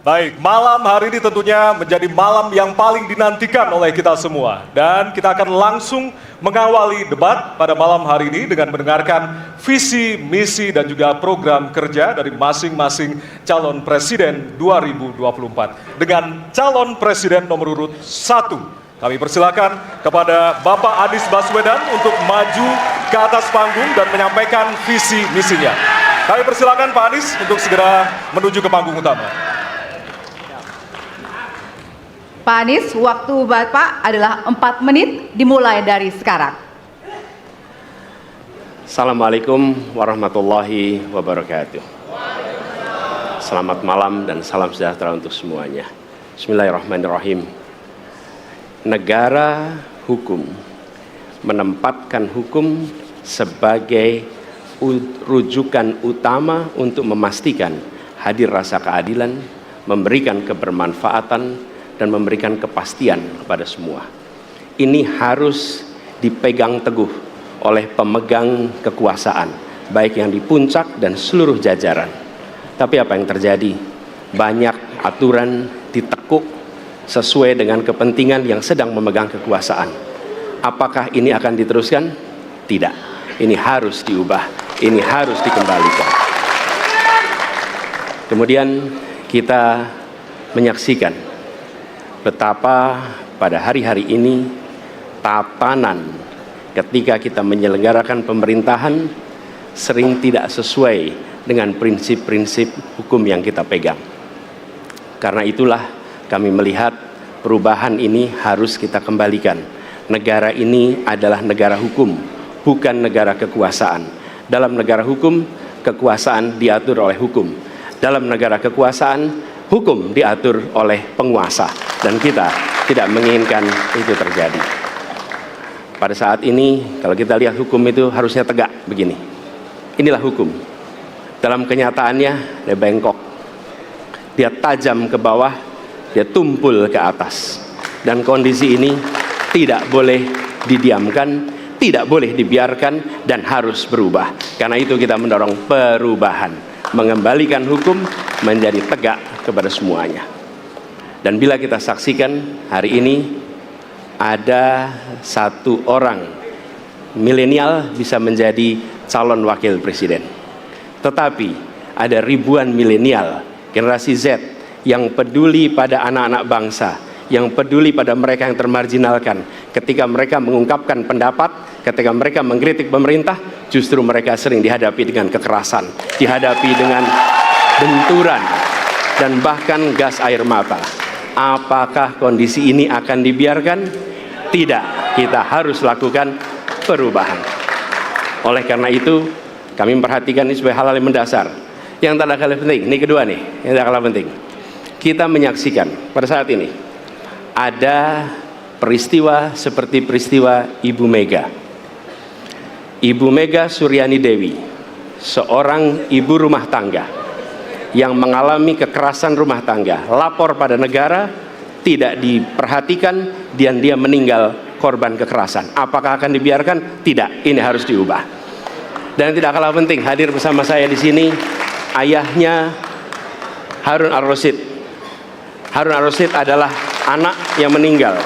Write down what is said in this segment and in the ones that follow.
Baik, malam hari ini tentunya menjadi malam yang paling dinantikan oleh kita semua. Dan kita akan langsung mengawali debat pada malam hari ini dengan mendengarkan visi, misi, dan juga program kerja dari masing-masing calon presiden 2024. Dengan calon presiden nomor urut 1, kami persilakan kepada Bapak Anies Baswedan untuk maju ke atas panggung dan menyampaikan visi misinya. Kami persilakan Pak Anies untuk segera menuju ke panggung utama. Pak Anies, waktu Bapak adalah 4 menit dimulai dari sekarang. Assalamualaikum warahmatullahi wabarakatuh. Selamat malam dan salam sejahtera untuk semuanya. Bismillahirrahmanirrahim. Negara hukum menempatkan hukum sebagai rujukan utama untuk memastikan hadir rasa keadilan, memberikan kebermanfaatan, dan memberikan kepastian kepada semua. Ini harus dipegang teguh oleh pemegang kekuasaan, baik yang di puncak dan seluruh jajaran. Tapi apa yang terjadi? Banyak aturan ditekuk sesuai dengan kepentingan yang sedang memegang kekuasaan. Apakah ini akan diteruskan? Tidak. Ini harus diubah. Ini harus dikembalikan. Kemudian kita menyaksikan betapa pada hari-hari ini tatanan ketika kita menyelenggarakan pemerintahan sering tidak sesuai dengan prinsip-prinsip hukum yang kita pegang. Karena itulah kami melihat perubahan ini harus kita kembalikan. Negara ini adalah negara hukum, bukan negara kekuasaan. Dalam negara hukum, kekuasaan diatur oleh hukum. Dalam negara kekuasaan, hukum diatur oleh penguasa. Dan kita tidak menginginkan itu terjadi. Pada saat ini, kalau kita lihat hukum itu harusnya tegak begini. Inilah hukum. Dalam kenyataannya, dia bengkok. Dia tajam ke bawah, dia tumpul ke atas. Dan kondisi ini tidak boleh didiamkan, tidak boleh dibiarkan, dan harus berubah. Karena itu kita mendorong perubahan. Mengembalikan hukum menjadi tegak kepada semuanya. Dan bila kita saksikan hari ini ada satu orang milenial bisa menjadi calon wakil presiden. Tetapi ada ribuan milenial generasi Z yang peduli pada anak-anak bangsa, yang peduli pada mereka yang termarginalkan. Ketika mereka mengungkapkan pendapat, ketika mereka mengkritik pemerintah, justru mereka sering dihadapi dengan kekerasan, dihadapi dengan benturan, dan bahkan gas air mata. Apakah kondisi ini akan dibiarkan? Tidak, kita harus lakukan perubahan. Oleh karena itu, kami memperhatikan ini sebagai hal-hal yang mendasar. Yang tak kalah penting, ini kedua nih, yang tak kalah penting. Kita menyaksikan pada saat ini, ada peristiwa seperti peristiwa Ibu Mega. Ibu Mega Suryani Dewi, seorang ibu rumah tangga, yang mengalami kekerasan rumah tangga, lapor pada negara, tidak diperhatikan, dan dia meninggal korban kekerasan. Apakah akan dibiarkan? Tidak, ini harus diubah. Dan tidak kalah penting, hadir bersama saya di sini ayahnya Harun Ar-Rasyid. Harun Ar-Rasyid adalah anak yang meninggal,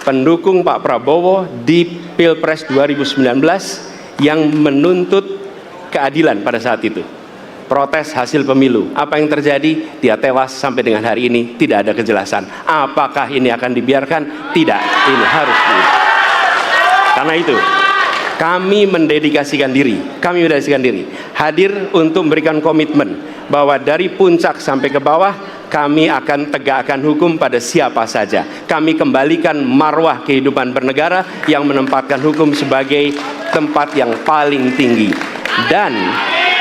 pendukung Pak Prabowo di Pilpres 2019 yang menuntut keadilan pada saat itu. Protes hasil pemilu. Apa yang terjadi? Dia tewas sampai dengan hari ini tidak ada kejelasan. Apakah ini akan dibiarkan? Tidak. Ini harus diubah. Karena itu kami mendedikasikan diri hadir untuk memberikan komitmen bahwa dari puncak sampai ke bawah kami akan tegakkan hukum pada siapa saja. Kami kembalikan marwah kehidupan bernegara yang menempatkan hukum sebagai tempat yang paling tinggi. Dan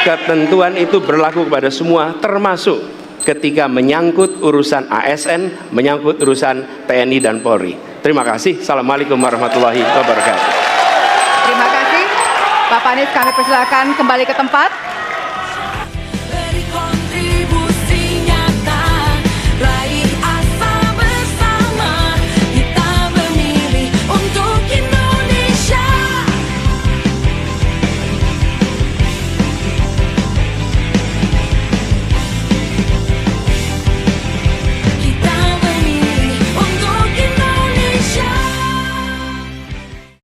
ketentuan itu berlaku kepada semua, termasuk ketika menyangkut urusan ASN, menyangkut urusan TNI dan Polri. Terima kasih. Assalamualaikum warahmatullahi wabarakatuh. Terima kasih. Bapak Anies, kami persilakan kembali ke tempat.